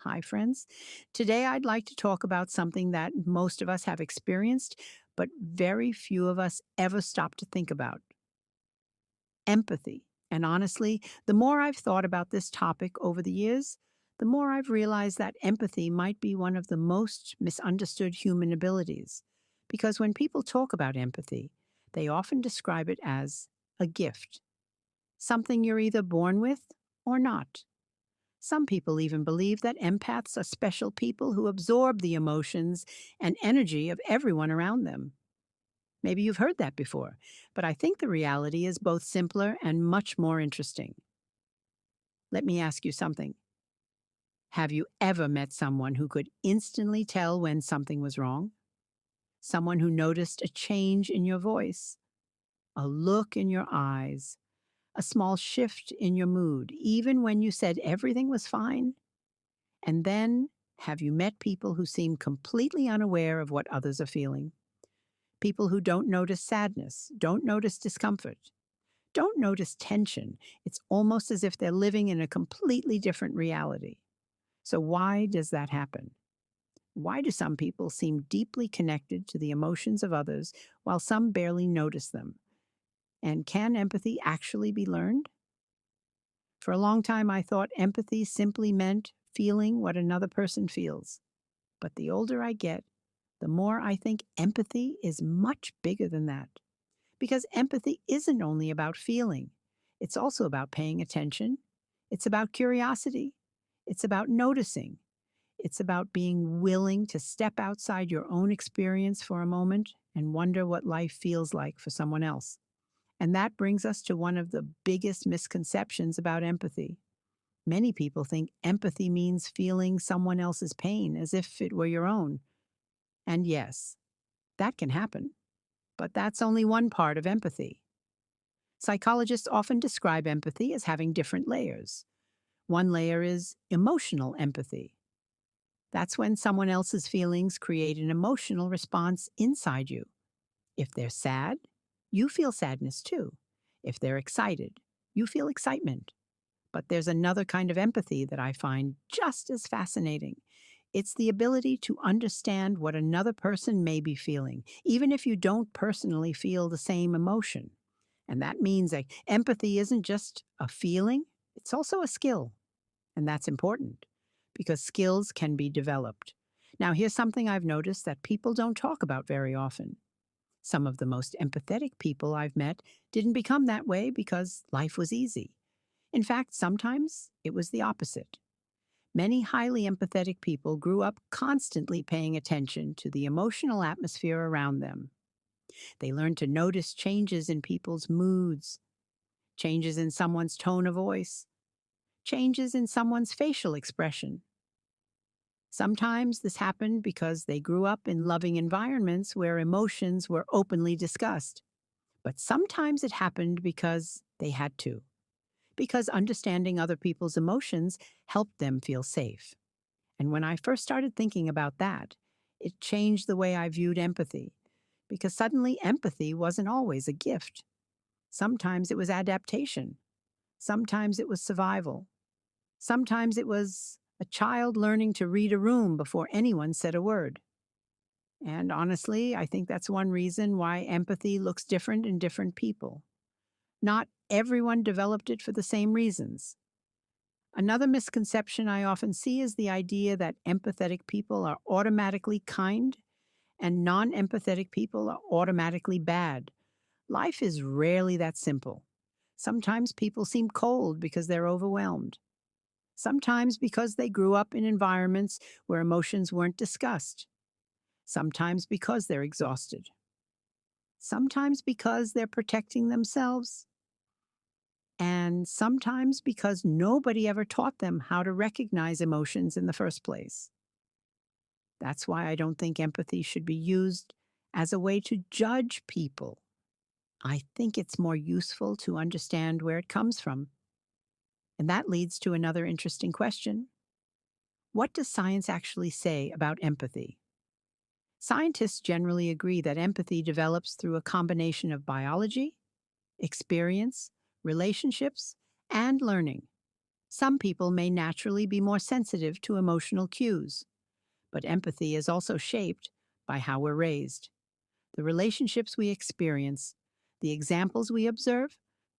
Hi, friends. Today, I'd like to talk about something that most of us have experienced, but very few of us ever stop to think about empathy. And honestly, the more I've thought about this topic over the years, the more I've realized that empathy might be one of the most misunderstood human abilities. Because when people talk about empathy, they often describe it as a gift, something you're either born with or not. Some people even believe that empaths are special people who absorb the emotions and energy of everyone around them. Maybe you've heard that before, but I think the reality is both simpler and much more interesting. Let me ask you something. Have you ever met someone who could instantly tell when something was wrong? Someone who noticed a change in your voice, a look in your eyes, a small shift in your mood, even when you said everything was fine? And then, have you met people who seem completely unaware of what others are feeling? People who don't notice sadness, don't notice discomfort, don't notice tension. It's almost as if they're living in a completely different reality. So, why does that happen? Why do some people seem deeply connected to the emotions of others while some barely notice them? And can empathy actually be learned? For a long time, I thought empathy simply meant feeling what another person feels. But the older I get, the more I think empathy is much bigger than that. Because empathy isn't only about feeling, it's also about paying attention, it's about curiosity, it's about noticing, it's about being willing to step outside your own experience for a moment and wonder what life feels like for someone else. And that brings us to one of the biggest misconceptions about empathy. Many people think empathy means feeling someone else's pain as if it were your own. And yes, that can happen, but that's only one part of empathy. Psychologists often describe empathy as having different layers. One layer is emotional empathy. That's when someone else's feelings create an emotional response inside you. If they're sad, you feel sadness too. If they're excited, you feel excitement. But there's another kind of empathy that I find just as fascinating. It's the ability to understand what another person may be feeling, even if you don't personally feel the same emotion. And that means that empathy isn't just a feeling, it's also a skill. And that's important because skills can be developed. Now, here's something I've noticed that people don't talk about very often. Some of the most empathetic people I've met didn't become that way because life was easy. In fact, sometimes it was the opposite. Many highly empathetic people grew up constantly paying attention to the emotional atmosphere around them. They learned to notice changes in people's moods, changes in someone's tone of voice, changes in someone's facial expression. Sometimes this happened because they grew up in loving environments where emotions were openly discussed. But sometimes it happened because they had to, because understanding other people's emotions helped them feel safe. And when I first started thinking about that, it changed the way I viewed empathy, because suddenly empathy wasn't always a gift. Sometimes it was adaptation. Sometimes it was survival. Sometimes it was a child learning to read a room before anyone said a word. And honestly, I think that's one reason why empathy looks different in different people. Not everyone developed it for the same reasons. Another misconception I often see is the idea that empathetic people are automatically kind and non empathetic people are automatically bad. Life is rarely that simple. Sometimes people seem cold because they're overwhelmed. Sometimes because they grew up in environments where emotions weren't discussed. Sometimes because they're exhausted. Sometimes because they're protecting themselves. And sometimes because nobody ever taught them how to recognize emotions in the first place. That's why I don't think empathy should be used as a way to judge people. I think it's more useful to understand where it comes from. And that leads to another interesting question. What does science actually say about empathy? Scientists generally agree that empathy develops through a combination of biology, experience, relationships, and learning. Some people may naturally be more sensitive to emotional cues, but empathy is also shaped by how we're raised, the relationships we experience, the examples we observe,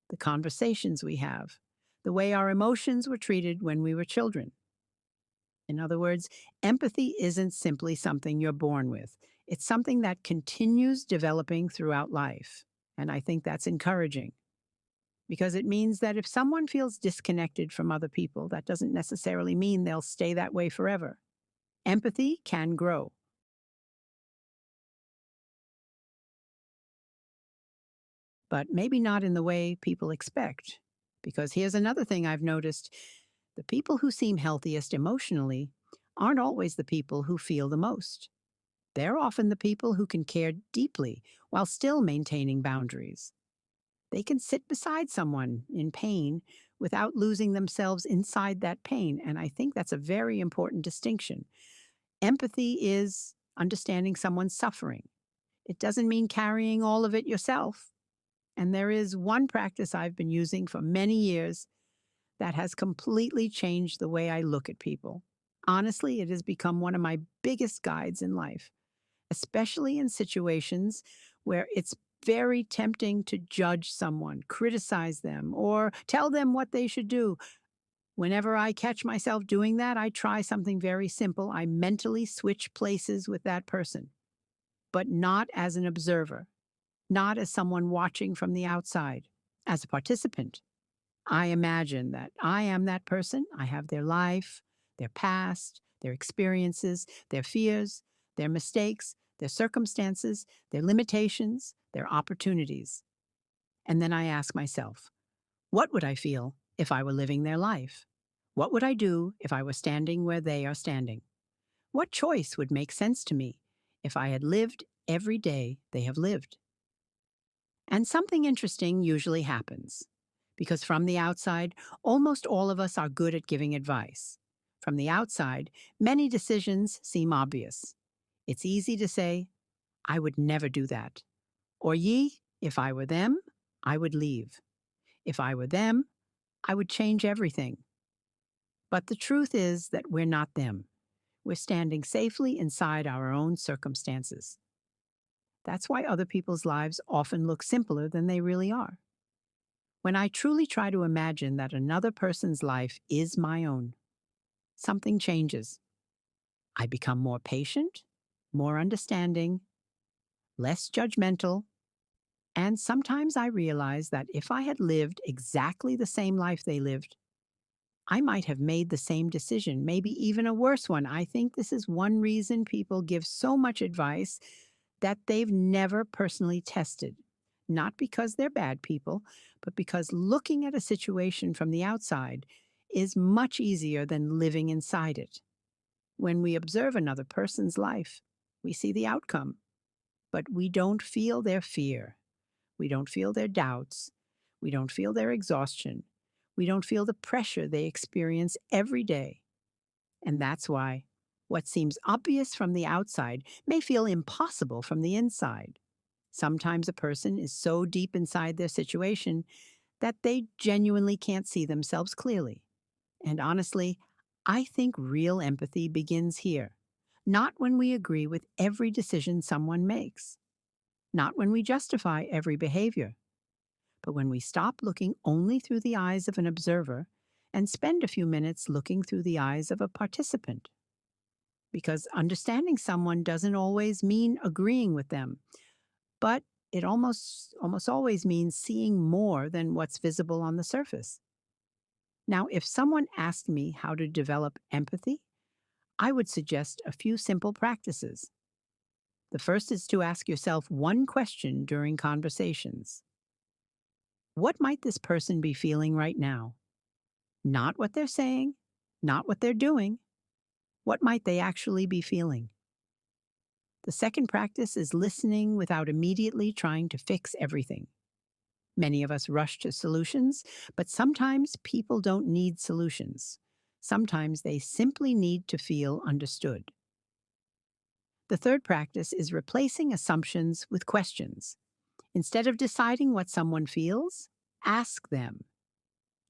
the conversations we have, the way our emotions were treated when we were children. In other words, empathy isn't simply something you're born with. It's something that continues developing throughout life. And I think that's encouraging because it means that if someone feels disconnected from other people, that doesn't necessarily mean they'll stay that way forever. Empathy can grow. But maybe not in the way people expect. Because here's another thing I've noticed: the people who seem healthiest emotionally aren't always the people who feel the most. They're often the people who can care deeply while still maintaining boundaries. They can sit beside someone in pain without losing themselves inside that pain. And I think that's a very important distinction. Empathy is understanding someone's suffering. It doesn't mean carrying all of it yourself. And there is one practice I've been using for many years that has completely changed the way I look at people. Honestly, it has become one of my biggest guides in life, especially in situations where it's very tempting to judge someone, criticize them, or tell them what they should do. Whenever I catch myself doing that, I try something very simple. I mentally switch places with that person, but not as an observer, not as someone watching from the outside, as a participant. I imagine that I am that person. I have their life, their past, their experiences, their fears, their mistakes, their circumstances, their limitations, their opportunities. And then I ask myself, what would I feel if I were living their life? What would I do if I were standing where they are standing? What choice would make sense to me if I had lived every day they have lived? And something interesting usually happens. Because from the outside, almost all of us are good at giving advice. From the outside, many decisions seem obvious. It's easy to say, I would never do that. Or if I were them, I would leave. If I were them, I would change everything. But the truth is that we're not them. We're standing safely inside our own circumstances. That's why other people's lives often look simpler than they really are. When I truly try to imagine that another person's life is my own, something changes. I become more patient, more understanding, less judgmental, and sometimes I realize that if I had lived exactly the same life they lived, I might have made the same decision, maybe even a worse one. I think this is one reason people give so much advice that they've never personally tested. Not because they're bad people, but because looking at a situation from the outside is much easier than living inside it. When we observe another person's life, we see the outcome, but we don't feel their fear. We don't feel their doubts. We don't feel their exhaustion. We don't feel the pressure they experience every day. And that's why what seems obvious from the outside may feel impossible from the inside. Sometimes a person is so deep inside their situation that they genuinely can't see themselves clearly. And honestly, I think real empathy begins here. Not when we agree with every decision someone makes, not when we justify every behavior, but when we stop looking only through the eyes of an observer and spend a few minutes looking through the eyes of a participant. Because understanding someone doesn't always mean agreeing with them, but it almost always means seeing more than what's visible on the surface. Now, if someone asked me how to develop empathy, I would suggest a few simple practices. The first is to ask yourself one question during conversations. What might this person be feeling right now? Not what they're saying, not what they're doing. What might they actually be feeling? The second practice is listening without immediately trying to fix everything. Many of us rush to solutions, but sometimes people don't need solutions. Sometimes they simply need to feel understood. The third practice is replacing assumptions with questions. Instead of deciding what someone feels, ask them,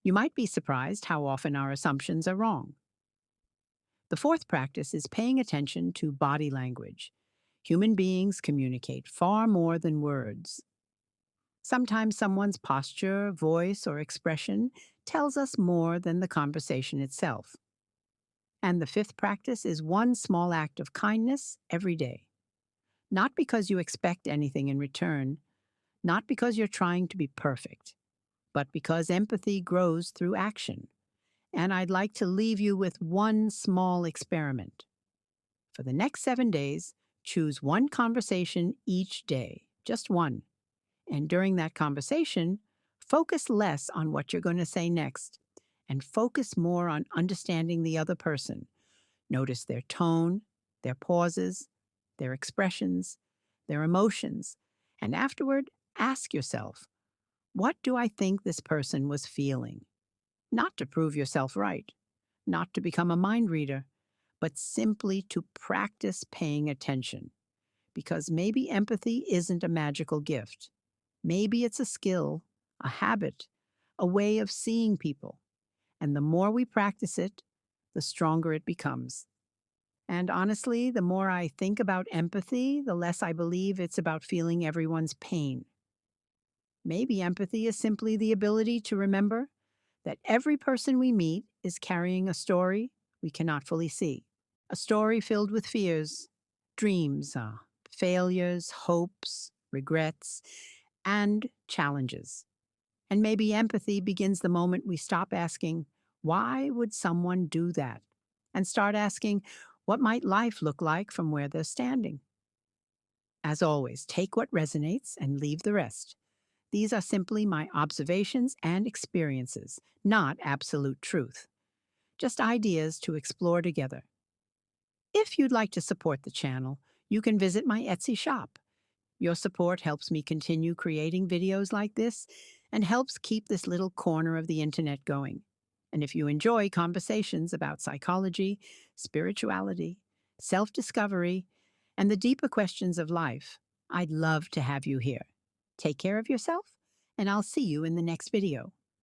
You might be surprised how often our assumptions are wrong. The fourth practice is paying attention to body language. Human beings communicate far more than words. Sometimes someone's posture, voice, or expression tells us more than the conversation itself. And the fifth practice is one small act of kindness every day. Not because you expect anything in return, not because you're trying to be perfect, but because empathy grows through action. And I'd like to leave you with one small experiment. For the next 7 days, choose one conversation each day, just one. And during that conversation, focus less on what you're going to say next and focus more on understanding the other person. Notice their tone, their pauses, their expressions, their emotions. And afterward, ask yourself, what do I think this person was feeling? Not to prove yourself right, not to become a mind reader, but simply to practice paying attention. Because maybe empathy isn't a magical gift. Maybe it's a skill, a habit, a way of seeing people. And the more we practice it, the stronger it becomes. And honestly, the more I think about empathy, the less I believe it's about feeling everyone's pain. Maybe empathy is simply the ability to remember that every person we meet is carrying a story we cannot fully see. A story filled with fears, dreams, failures, hopes, regrets, and challenges. And maybe empathy begins the moment we stop asking, why would someone do that? And start asking, what might life look like from where they're standing? As always, take what resonates and leave the rest. These are simply my observations and experiences, not absolute truth, just ideas to explore together. If you'd like to support the channel, you can visit my Etsy shop. Your support helps me continue creating videos like this and helps keep this little corner of the internet going. And if you enjoy conversations about psychology, spirituality, self discovery, and the deeper questions of life, I'd love to have you here. Take care of yourself, and I'll see you in the next video.